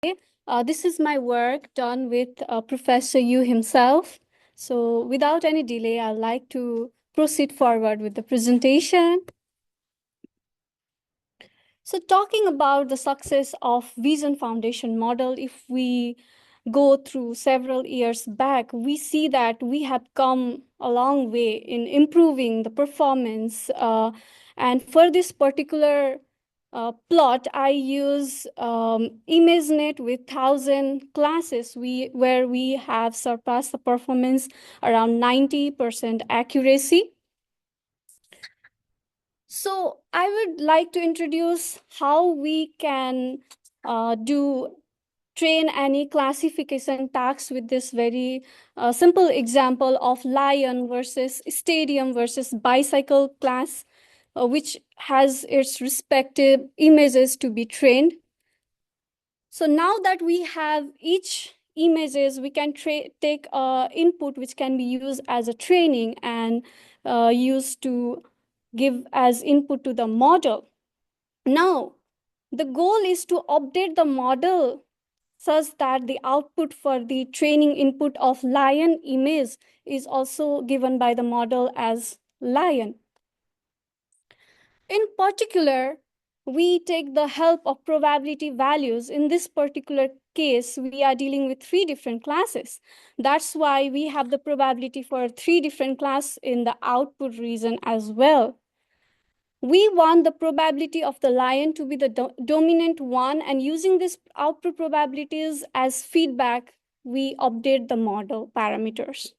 This is my work done with Professor Yu himself. So without any delay, I'd like to proceed forward with the presentation. So talking about the success of Vision Foundation model, if we go through several years back, we see that we have come a long way in improving the performance. And for this particular plot, I use ImageNet with 1,000 classes where we have surpassed the performance around 90% accuracy. So I would like to introduce how we can train any classification tasks with this very simple example of lion versus stadium versus bicycle class, which has its respective images to be trained. So now that we have each images, we can take input which can be used as a training and used to give as input to the model. Now, the goal is to update the model such that the output for the training input of lion image is also given by the model as lion. In particular, we take the help of probability values. In this particular case, we are dealing with 3 different classes. That's why we have the probability for 3 different classes in the output region as well. We want the probability of the lion to be the dominant one, and using this output probabilities as feedback, we update the model parameters.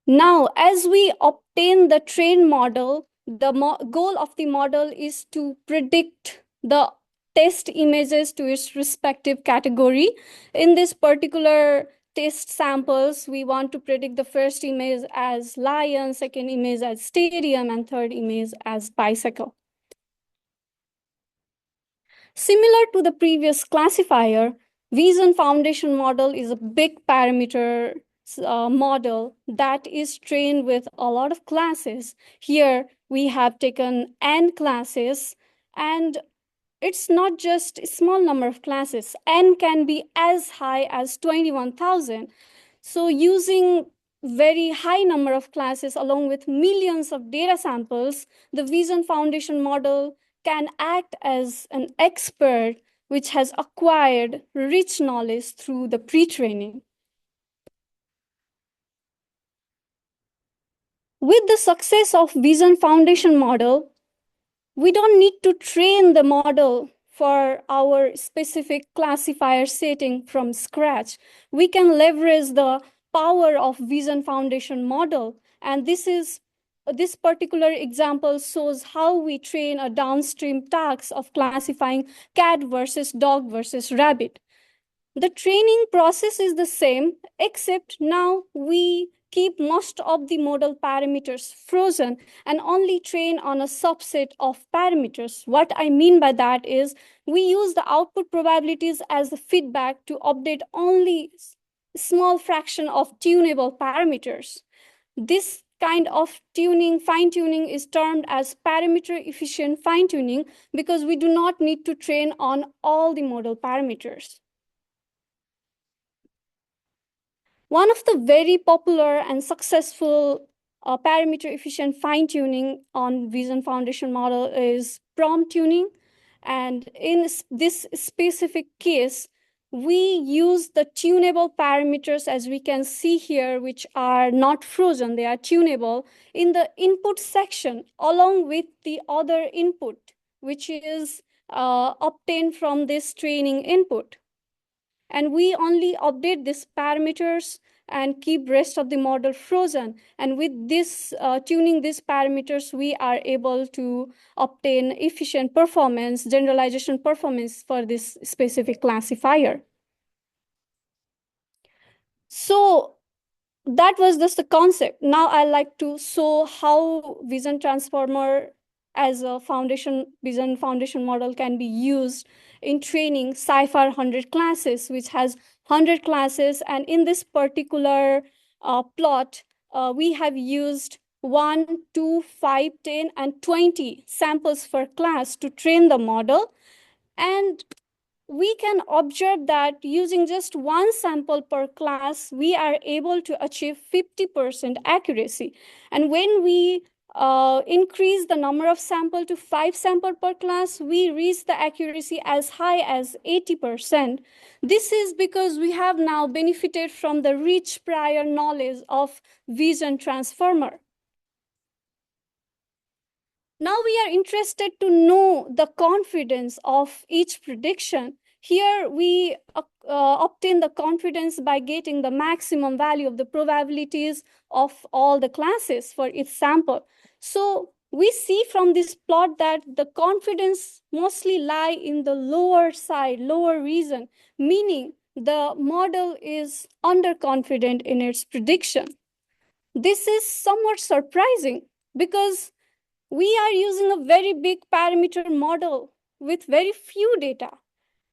Now, as we obtain the trained model, the goal of the model is to predict the test images to its respective category. In this particular test samples, we want to predict the first image as lion, second image as stadium, and third image as bicycle. Similar to the previous classifier, Vision Foundation model is a big parameter model that is trained with a lot of classes. Here we have taken n classes, and it's not just a small number of classes. N can be as high as 21,000. So using very high number of classes along with millions of data samples, the Vision Foundation model can act as an expert which has acquired rich knowledge through the pre-training. With the success of Vision Foundation model, we don't need to train the model for our specific classifier setting from scratch. We can leverage the power of Vision Foundation model. And this particular example shows how we train a downstream task of classifying cat versus dog versus rabbit. The training process is the same, except now we keep most of the model parameters frozen and only train on a subset of parameters. What I mean by that is we use the output probabilities as the feedback to update only small fraction of tunable parameters. This kind of fine-tuning is termed as parameter-efficient fine-tuning because we do not need to train on all the model parameters. One of the very popular and successful parameter efficient fine tuning on Vision Foundation model is prompt tuning. And in this specific case, we use the tunable parameters, as we can see here, which are not frozen, they are tunable in the input section along with the other input, which is obtained from this training input. And we only update these parameters and keep rest of the model frozen. And with this tuning these parameters, we are able to obtain efficient performance, generalization performance for this specific classifier. So that was just the concept. Now I like to show how Vision Transformer as a Vision Foundation model can be used in training CIFAR 100 classes, which has 100 classes. And in this particular plot, we have used 1, 2, 5, 10, and 20 samples per class to train the model. And we can observe that using just one sample per class, we are able to achieve 50% accuracy. And when we increase the number of sample to 5 sample per class, we reach the accuracy as high as 80%. This is because we have now benefited from the rich prior knowledge of vision transformer. Now we are interested to know the confidence of each prediction. Here we obtain the confidence by getting the maximum value of the probabilities of all the classes for each sample. So we see from this plot that the confidence mostly lie in the lower side, lower region, meaning the model is underconfident in its prediction. This is somewhat surprising because we are using a very big parameter model with very few data,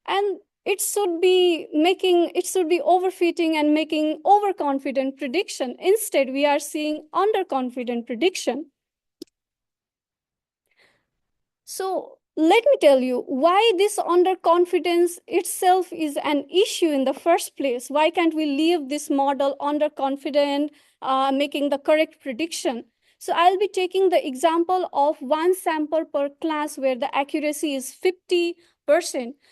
and it should be overfitting and making overconfident prediction. Instead, we are seeing underconfident prediction. So let me tell you why this underconfidence itself is an issue in the first place. Why can't we leave this model underconfident, making the correct prediction? So I'll be taking the example of one sample per class where the accuracy is 50%.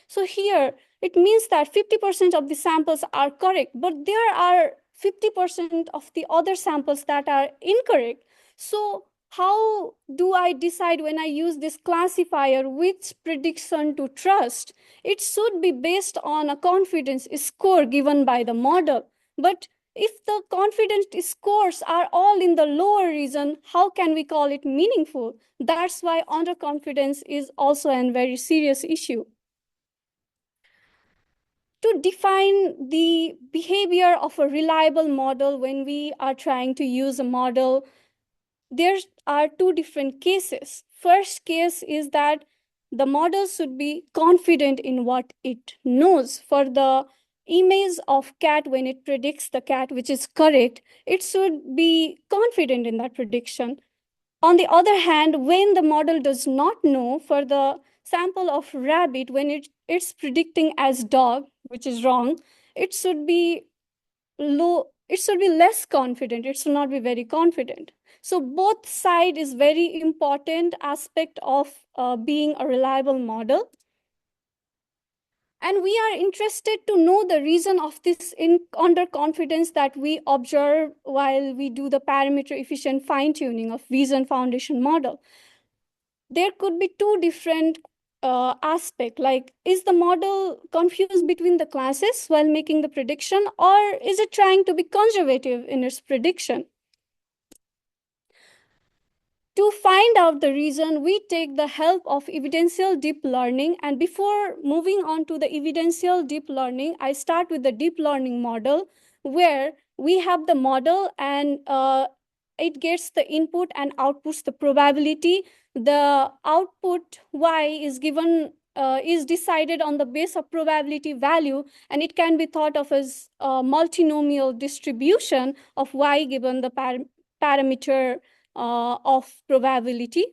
So here it means that 50% of the samples are correct, but there are 50% of the other samples that are incorrect. So how do I decide when I use this classifier which prediction to trust? It should be based on a confidence score given by the model. But if the confidence scores are all in the lower region, how can we call it meaningful? That's why underconfidence is also a very serious issue. To define the behavior of a reliable model when we are trying to use a model, there are two different cases. First case is that the model should be confident in what it knows. For the image of cat, when it predicts the cat, which is correct, it should be confident in that prediction. On the other hand, when the model does not know, for the sample of rabbit, when it's predicting as dog, which is wrong, it should be less confident. It should not be very confident. So both side is very important aspect of being a reliable model. And we are interested to know the reason of this underconfidence that we observe while we do the parameter efficient fine tuning of Vision Foundation model. There could be two different aspect, like, is the model confused between the classes while making the prediction, or is it trying to be conservative in its prediction? To find out the reason, we take the help of evidential deep learning. And before moving on to the evidential deep learning, I start with the deep learning model, where we have the model and it gets the input and outputs the probability. The output y is given is decided on the base of probability value, and it can be thought of as a multinomial distribution of y given the parameter of probability.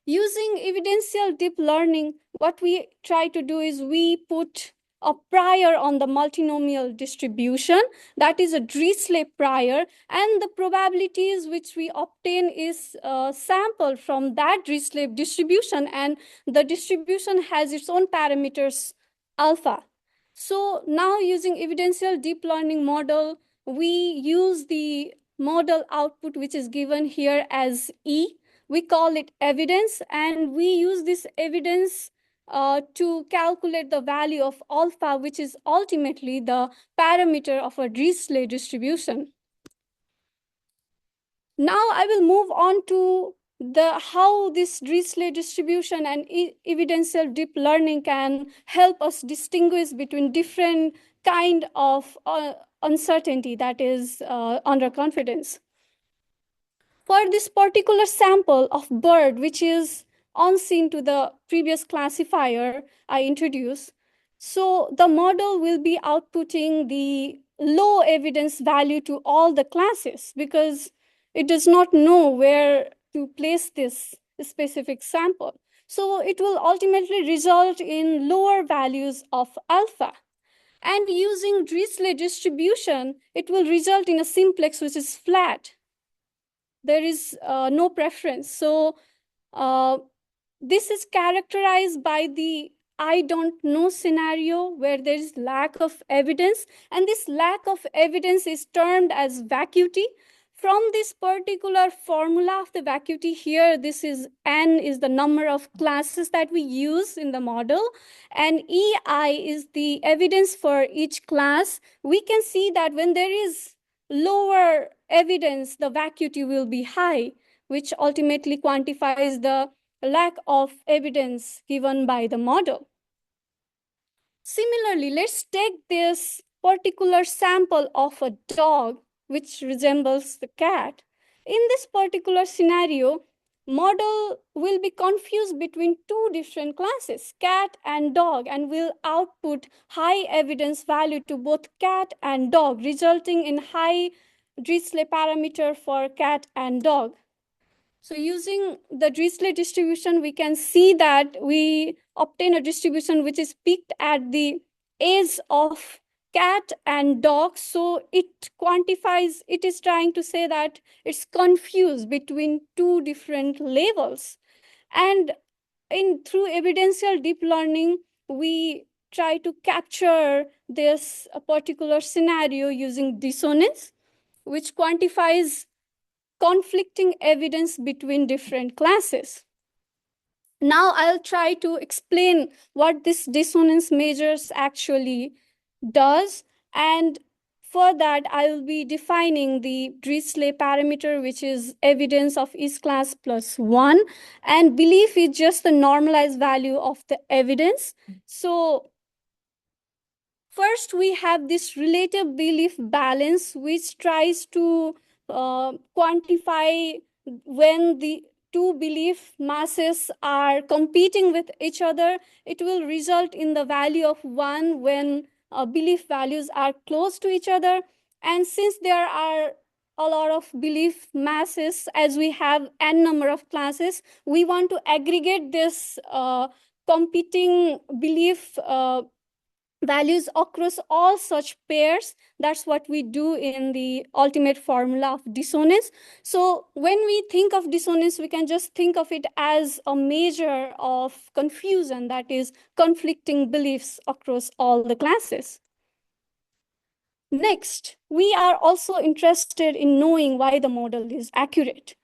Using evidential deep learning, what we try to do is we put a prior on the multinomial distribution, that is a Dirichlet prior, and the probabilities which we obtain is sampled from that Dirichlet distribution, and the distribution has its own parameters alpha. So now using evidential deep learning model, we use the model output which is given here as E. We call it evidence, and we use this evidence to calculate the value of alpha, which is ultimately the parameter of a Dirichlet distribution. Now I will move on to how this Dirichlet distribution and evidential deep learning can help us distinguish between different kind of uncertainty, that is underconfidence. For this particular sample of bird, which is unseen to the previous classifier I introduced, so the model will be outputting the low evidence value to all the classes because it does not know where to place this specific sample. So it will ultimately result in lower values of alpha. And using Dirichlet distribution, it will result in a simplex which is flat. There is no preference. So uh, this is characterized by the I don't know scenario where there is lack of evidence, and this lack of evidence is termed as vacuity. From this particular formula of the vacuity here, this is n is the number of classes that we use in the model, and ei is the evidence for each class. We can see that when there is lower evidence, the vacuity will be high, which ultimately quantifies the lack of evidence given by the model. Similarly, let's take this particular sample of a dog which resembles the cat. In this particular scenario, model will be confused between two different classes, cat and dog, and will output high evidence value to both cat and dog, resulting in high Dirichlet parameter for cat and dog. So using the Dirichlet distribution, we can see that we obtain a distribution which is peaked at the age of cat and dog. So it quantifies, it is trying to say that it's confused between two different levels. And through evidential deep learning, we try to capture this particular scenario using dissonance, which quantifies conflicting evidence between different classes. Now I'll try to explain what this dissonance measures actually does. And for that, I will be defining the Dirichlet parameter, which is evidence of each class plus one. And belief is just the normalized value of the evidence. So first, we have this relative belief balance, which tries to quantify when the two belief masses are competing with each other. It will result in the value of 1 when belief values are close to each other. And since there are a lot of belief masses, as we have n number of classes, we want to aggregate this competing belief values across all such pairs. That's what we do in the ultimate formula of dissonance. So when we think of dissonance, we can just think of it as a measure of confusion, that is conflicting beliefs across all the classes. Next, we are also interested in knowing why the model is accurate.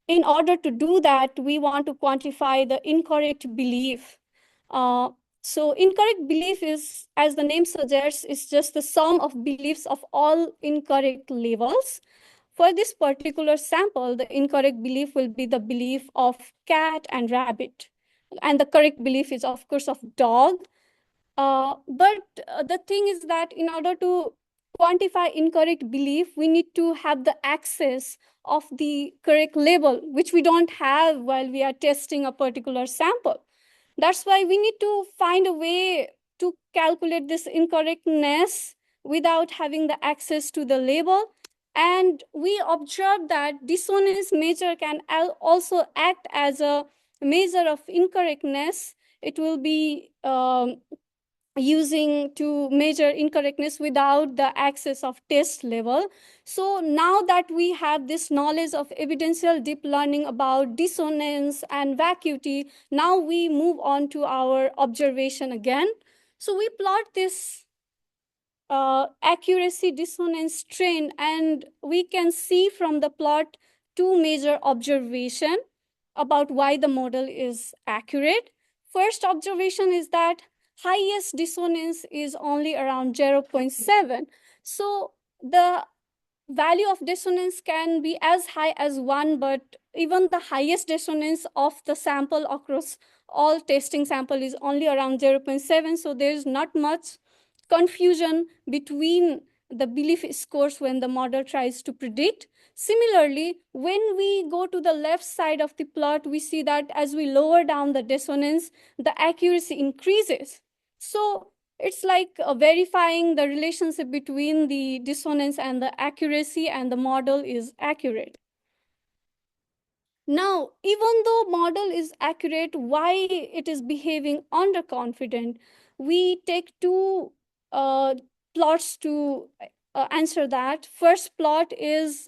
In order to do that, we want to quantify the incorrect belief. So incorrect belief is, as the name suggests, is just the sum of beliefs of all incorrect labels. For this particular sample, the incorrect belief will be the belief of cat and rabbit. And the correct belief is, of course, of dog. But the thing is that in order to quantify incorrect belief, we need to have the access of the correct label, which we don't have while we are testing a particular sample. That's why we need to find a way to calculate this incorrectness without having the access to the label. And we observe that dissonance measure can also act as a measure of incorrectness. It will be using to measure incorrectness without the access of test level. So now that we have this knowledge of evidential deep learning about dissonance and vacuity, now we move on to our observation again. So we plot this accuracy dissonance trend, and we can see from the plot two major observation about why the model is accurate. First observation is that highest dissonance is only around 0.7. So the value of dissonance can be as high as 1, but even the highest dissonance of the sample across all testing sample is only around 0.7. So there is not much confusion between the belief scores when the model tries to predict. Similarly, when we go to the left side of the plot, we see that as we lower down the dissonance, the accuracy increases. So it's like verifying the relationship between the dissonance and the accuracy, and the model is accurate. Now, even though model is accurate, why it is behaving underconfident? We take two plots to answer that. First plot is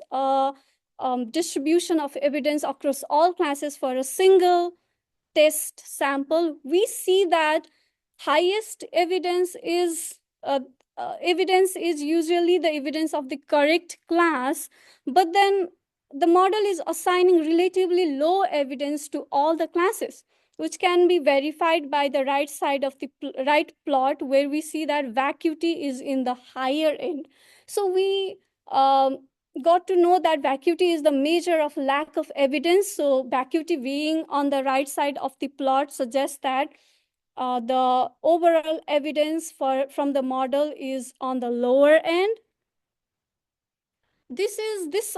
distribution of evidence across all classes for a single test sample. We see that highest evidence is usually the evidence of the correct class, but then the model is assigning relatively low evidence to all the classes, which can be verified by the right side of the right plot, where we see that vacuity is in the higher end. So we um, got to know that vacuity is the measure of lack of evidence. So vacuity being on the right side of the plot suggests that the overall evidence from the model is on the lower end. This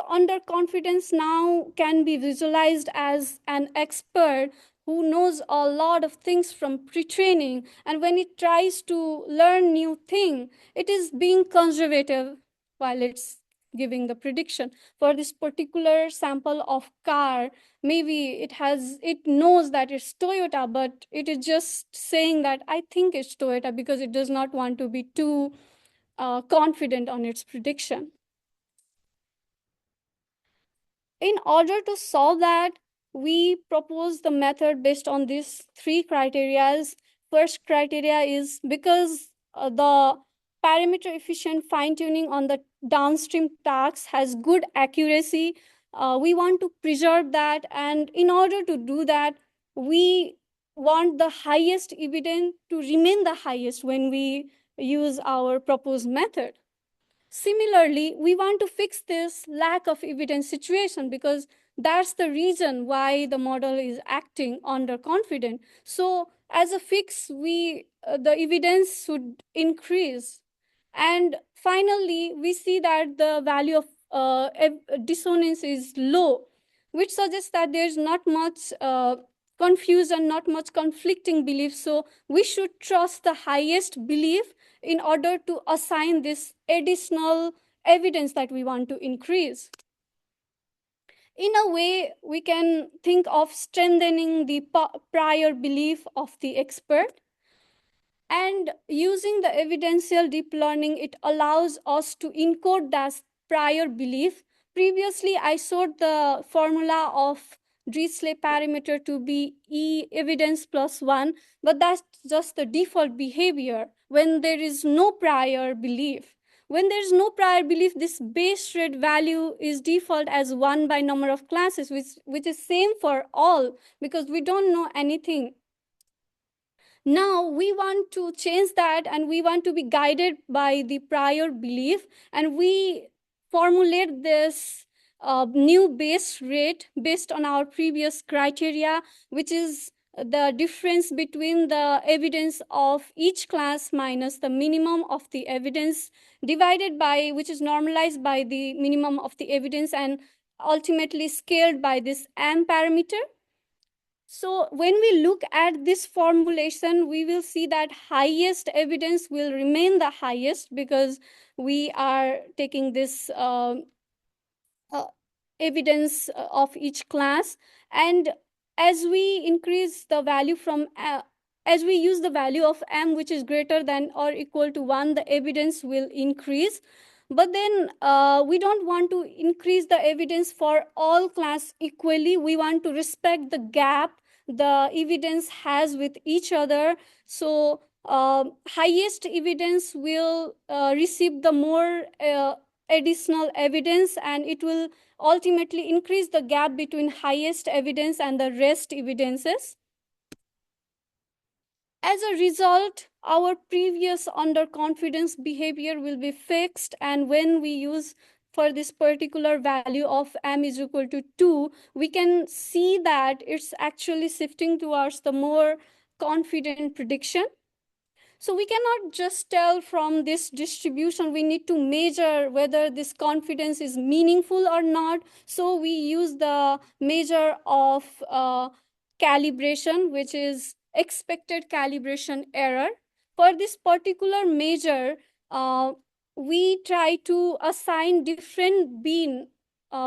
underconfidence now can be visualized as an expert who knows a lot of things from pre-training, and when it tries to learn new thing, it is being conservative while it's giving the prediction. For this particular sample of car, maybe it knows that it's Toyota, but it is just saying that I think it's Toyota because it does not want to be too confident on its prediction. In order to solve that, we propose the method based on these three criteria. First criteria is because the parameter efficient fine tuning on the downstream tasks has good accuracy. We want to preserve that, and in order to do that, we want the highest evidence to remain the highest when we use our proposed method. Similarly, we want to fix this lack of evidence situation because that's the reason why the model is acting underconfident. So, as a fix, the evidence should increase. And finally, we see that the value of dissonance is low, which suggests that there's not much confusion, not much conflicting belief. So we should trust the highest belief in order to assign this additional evidence that we want to increase. In a way, we can think of strengthening the prior belief of the expert. And using the evidential deep learning, it allows us to encode that prior belief. Previously, I showed the formula of Dirichlet parameter to be E evidence plus 1, but that's just the default behavior when there is no prior belief. When there is no prior belief, this base rate value is default as 1 by number of classes, which is same for all because we don't know anything. Now we want to change that, and we want to be guided by the prior belief, and we formulate this new base rate based on our previous criteria, which is the difference between the evidence of each class minus the minimum of the evidence divided by, which is normalized by the minimum of the evidence and ultimately scaled by this M parameter. So when we look at this formulation, we will see that highest evidence will remain the highest because we are taking this uh, evidence of each class. And as we increase the value as we use the value of M, which is greater than or equal to 1, the evidence will increase. But then we don't want to increase the evidence for all class equally. We want to respect the gap the evidence has with each other. So highest evidence will receive the more additional evidence, and it will ultimately increase the gap between highest evidence and the rest evidences. As a result, our previous underconfidence behavior will be fixed, and when we use for this particular value of M is equal to 2, we can see that it's actually shifting towards the more confident prediction. So we cannot just tell from this distribution, we need to measure whether this confidence is meaningful or not. So we use the measure of calibration, which is expected calibration error. For this particular measure, we try to assign different bin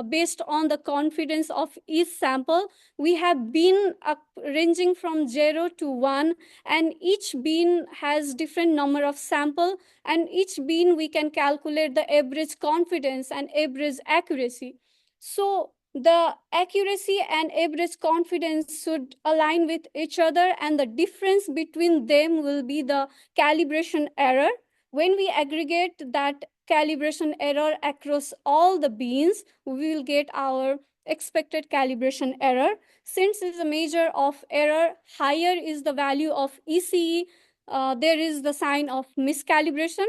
based on the confidence of each sample. We have bin ranging from 0 to 1, and each bin has different number of sample, and each bin we can calculate the average confidence and average accuracy. So the accuracy and average confidence should align with each other, and the difference between them will be the calibration error. When we aggregate that calibration error across all the beans, we will get our expected calibration error. Since it's a measure of error, higher is the value of ECE, there is the sign of miscalibration.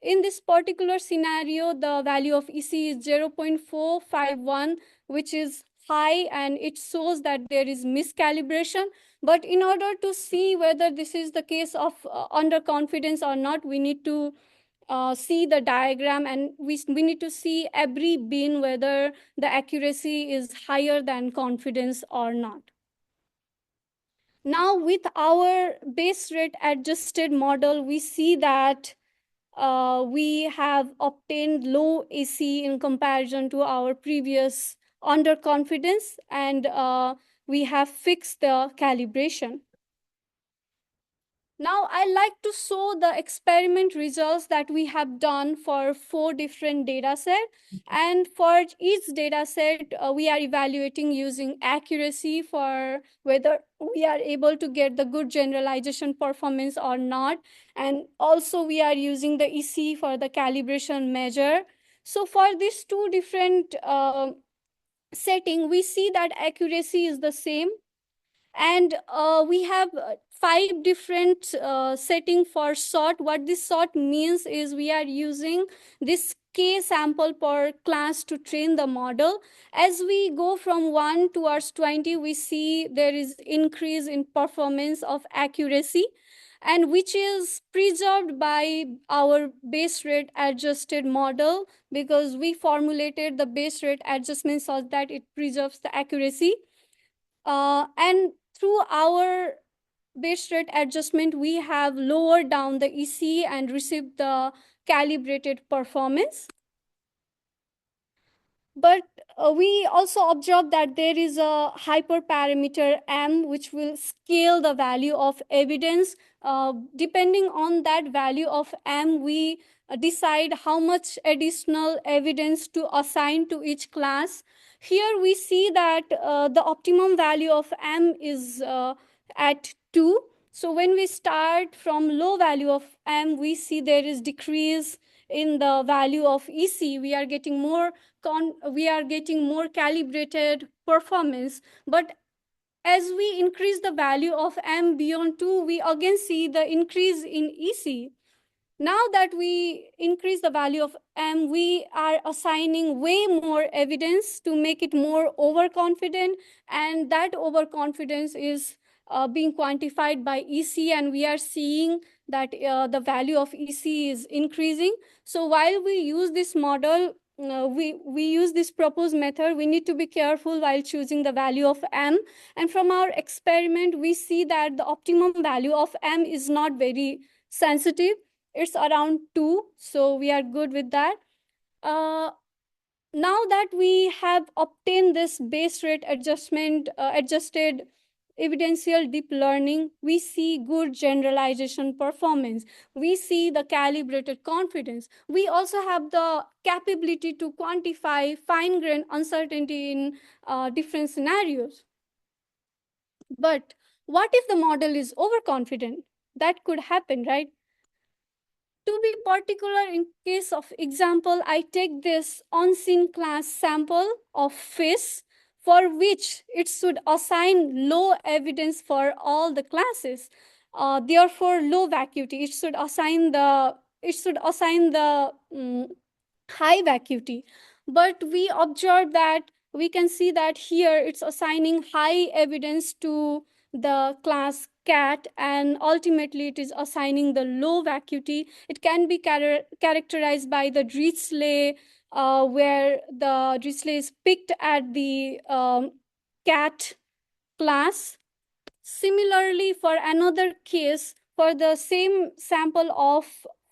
In this particular scenario, the value of ECE is 0.451, which is high, and it shows that there is miscalibration. But in order to see whether this is the case of underconfidence or not, we need to see the diagram, and we need to see every bin whether the accuracy is higher than confidence or not. Now, with our base rate adjusted model, we see that we have obtained low AC in comparison to our previous underconfidence, and we have fixed the calibration. Now, I like to show the experiment results that we have done for 4 different data sets. And for each data set, we are evaluating using accuracy for whether we are able to get the good generalization performance or not. And also we are using the EC for the calibration measure. So for these 2 different setting, we see that accuracy is the same, and we have 5 different setting for sort. What this sort means is we are using this k sample per class to train the model. As we go from 1 towards 20, we see there is increase in performance of accuracy, and which is preserved by our base rate adjusted model, because we formulated the base rate adjustment so that it preserves the accuracy. And through our base rate adjustment, we have lowered down the EC and received the calibrated performance. But we also observe that there is a hyperparameter M, which will scale the value of evidence. Depending on that value of M, we decide how much additional evidence to assign to each class. Here we see that the optimum value of M is at 2. So when we start from low value of M, we see there is decrease in the value of EC. We are getting more calibrated performance. But as we increase the value of M beyond 2, we again see the increase in EC. Now that we increase the value of M, we are assigning way more evidence to make it more overconfident, and that overconfidence is being quantified by EC, and we are seeing that the value of EC is increasing. So while we use this model, we use this proposed method, we need to be careful while choosing the value of M. And from our experiment, we see that the optimum value of M is not very sensitive. It's around 2, so we are good with that. Now that we have obtained this base rate adjusted evidential deep learning, we see good generalization performance. We see the calibrated confidence. We also have the capability to quantify fine-grained uncertainty in different scenarios. But what if the model is overconfident? That could happen, right? To be particular, in case of example, I take this on-scene class sample of fish, for which it should assign low evidence for all the classes. Therefore, low vacuity. It should assign the high vacuity. But we observe that we can see that here it's assigning high evidence to the class cat, and ultimately it is assigning the low vacuity. It can be characterized by the Dirichlet, where the Dirichlet is picked at the cat class. Similarly, for another case, for the same sample of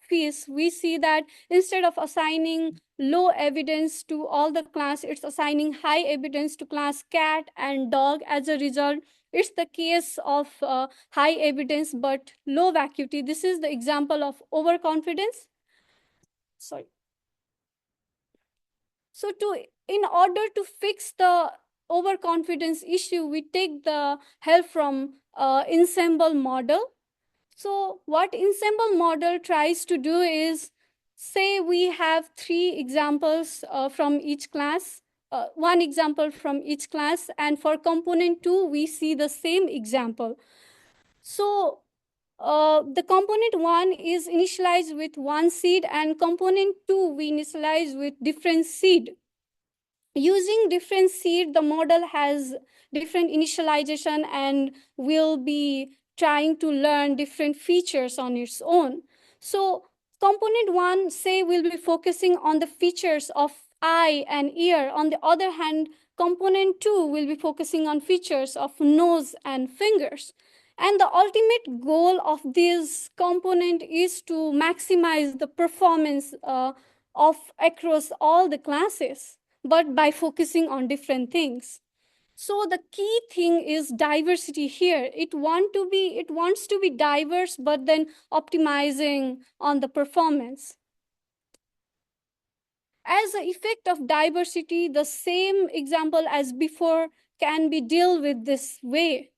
FIS, we see that instead of assigning low evidence to all the class, it's assigning high evidence to class cat and dog. As a result, it's the case of high evidence but low vacuity. This is the example of overconfidence. Sorry. So in order to fix the overconfidence issue, we take the help from ensemble model. So what ensemble model tries to do is, say we have three examples from each class, one example from each class, and for component 2, we see the same example. So the component 1 is initialized with one seed, and component 2 we initialize with different seed. Using different seed, the model has different initialization and will be trying to learn different features on its own. So component 1, say, will be focusing on the features of eye and ear. On the other hand, component 2 will be focusing on features of nose and fingers. And the ultimate goal of this component is to maximize the performance of across all the classes, but by focusing on different things. So the key thing is diversity here. It wants to be diverse, but then optimizing on the performance. As an effect of diversity, the same example as before can be dealt with this way.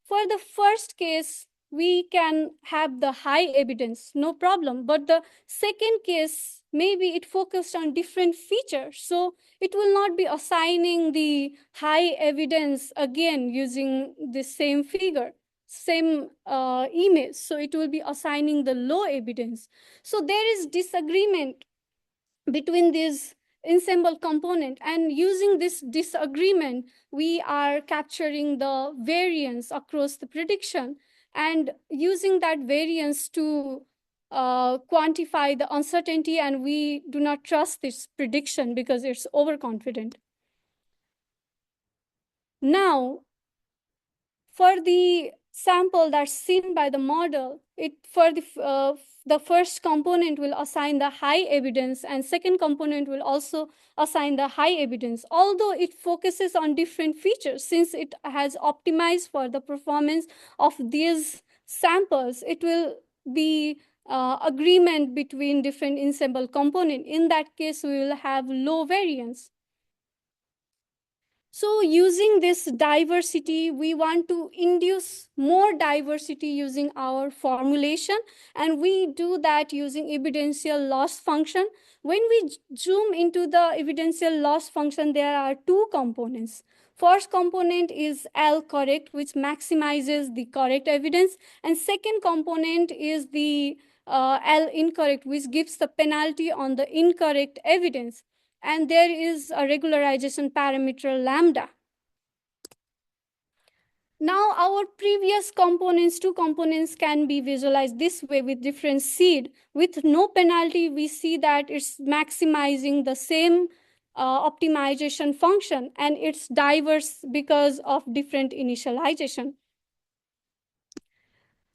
For the first case, we can have the high evidence, no problem. But the second case, maybe it focused on different features. So it will not be assigning the high evidence again using the same figure, same image. So it will be assigning the low evidence. So there is disagreement between these ensemble component, and using this disagreement we are capturing the variance across the prediction and using that variance to quantify the uncertainty, and we do not trust this prediction because it's overconfident. Now, for the sample that's seen by the model, the first component will assign the high evidence, and second component will also assign the high evidence, although it focuses on different features. Since it has optimized for the performance of these samples, it will be agreement between different ensemble component. In that case, we will have low variance. So using this diversity, we want to induce more diversity using our formulation, and we do that using evidential loss function. When we zoom into the evidential loss function, there are two components. First component is L correct, which maximizes the correct evidence, and second component is the L incorrect, which gives the penalty on the incorrect evidence. And there is a regularization parameter lambda. Now our previous components, two components, can be visualized this way with different seed. With no penalty, we see that it's maximizing the same optimization function, and it's diverse because of different initialization.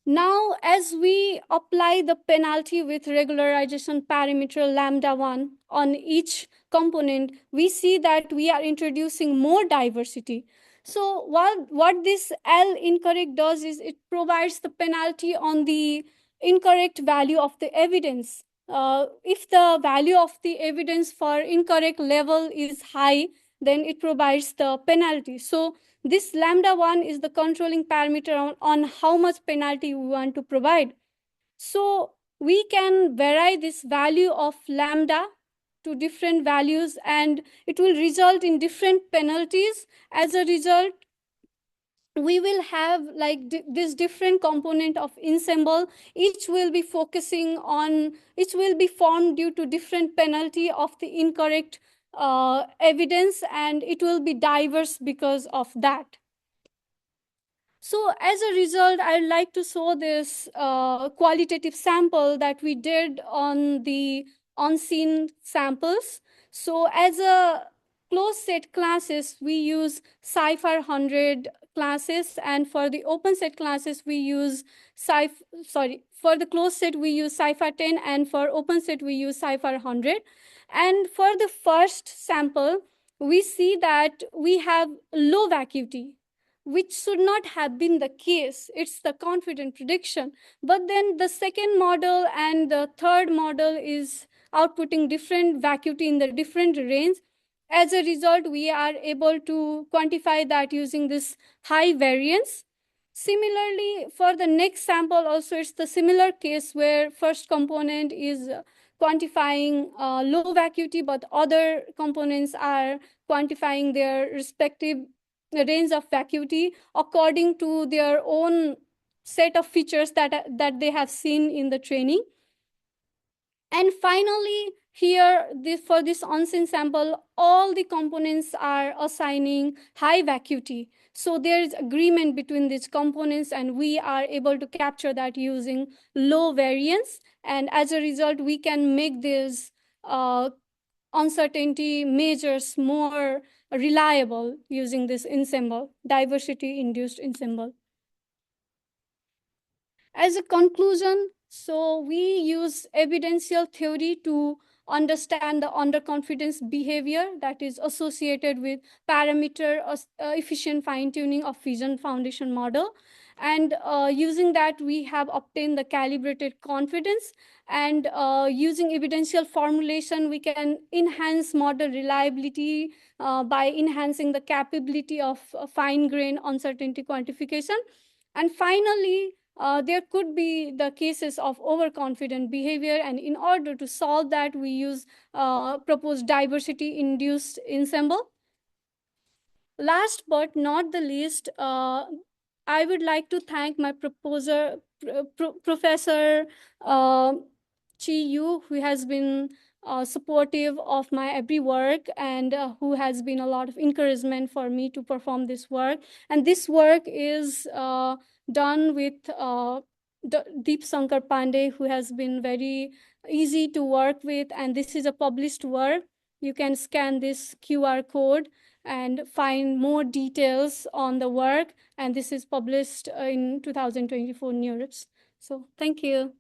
Now, as we apply the penalty with regularization parameter lambda 1 on each component, we see that we are introducing more diversity. So what this L incorrect does is it provides the penalty on the incorrect value of the evidence. If the value of the evidence for incorrect level is high, then it provides the penalty. So this lambda 1 is the controlling parameter on how much penalty we want to provide. So we can vary this value of lambda to different values, and it will result in different penalties. As a result, we will have like this different component of ensemble. Each will be focusing on, each will be formed due to different penalty of the incorrect evidence, and it will be diverse because of that. So as a result, I'd like to show this qualitative sample that we did on the on-scene samples. So as a closed set classes, we use Cypher 100 classes, and for the open set classes, we use for the closed set, we use cipher 10, and for open set, we use cipher 100. And for the first sample, we see that we have low vacuity, which should not have been the case. It's the confident prediction. But then the second model and the third model is outputting different vacuity in the different range. As a result, we are able to quantify that using this high variance. Similarly, for the next sample also, it's the similar case where first component is quantifying low vacuity, but other components are quantifying their respective range of vacuity according to their own set of features that they have seen in the training. And finally, here, for this on-scene sample, all the components are assigning high vacuity. So there is agreement between these components, and we are able to capture that using low variance. And as a result, we can make these uncertainty measures more reliable using this ensemble, diversity-induced ensemble. As a conclusion, so we use evidential theory to understand the underconfidence behavior that is associated with parameter efficient fine-tuning of Vision Foundation model. And using that, we have obtained the calibrated confidence. And using evidential formulation, we can enhance model reliability by enhancing the capability of fine-grained uncertainty quantification. And finally, there could be the cases of overconfident behavior, and in order to solve that, we use proposed diversity-induced ensemble. Last but not the least, I would like to thank my proposer, Professor Chi Yu, who has been supportive of my every work, and who has been a lot of encouragement for me to perform this work. And this work is done with Deep Sankar Pandey, who has been very easy to work with. And this is a published work. You can scan this QR code and find more details on the work. And this is published in 2024 NEURIPS. So thank you.